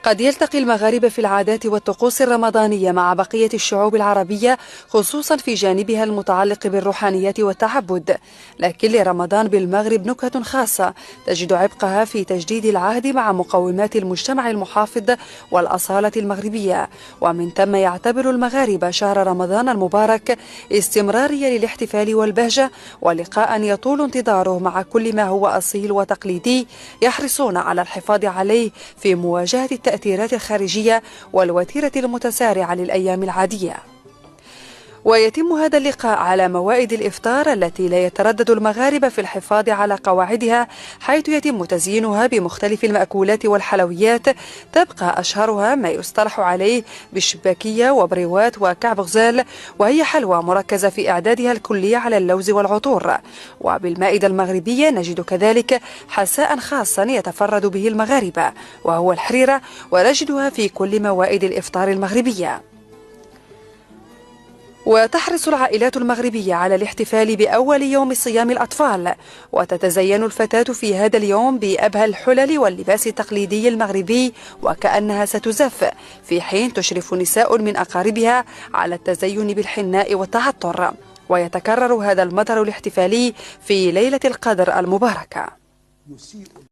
قد يلتقي المغاربة في العادات والطقوس الرمضانية مع بقية الشعوب العربية، خصوصا في جانبها المتعلق بالروحانيات والتعبد، لكن لرمضان بالمغرب نكهة خاصة تجد عبقها في تجديد العهد مع مقومات المجتمع المحافظ والأصالة المغربية. ومن ثم يعتبر المغاربة شهر رمضان المبارك استمرارية للاحتفال والبهجة، ولقاء يطول انتظاره مع كل ما هو أصيل وتقليدي، يحرصون على الحفاظ عليه في مواجهة التأثيرات الخارجية والوتيرة المتسارعة للأيام العادية. ويتم هذا اللقاء على موائد الإفطار التي لا يتردد المغاربة في الحفاظ على قواعدها، حيث يتم تزيينها بمختلف المأكولات والحلويات. تبقى أشهرها ما يصطلح عليه بالشباكية وبريوات وكعب غزال، وهي حلوى مركزة في إعدادها الكلي على اللوز والعطور. وبالمائدة المغربية نجد كذلك حساء خاصا يتفرد به المغاربة، وهو الحريرة، ونجدها في كل موائد الإفطار المغربية. وتحرص العائلات المغربية على الاحتفال بأول يوم صيام الأطفال، وتتزين الفتاة في هذا اليوم بأبهى الحلل واللباس التقليدي المغربي وكأنها ستزف، في حين تشرف نساء من أقاربها على التزين بالحناء والتعطر. ويتكرر هذا المظهر الاحتفالي في ليلة القدر المباركة.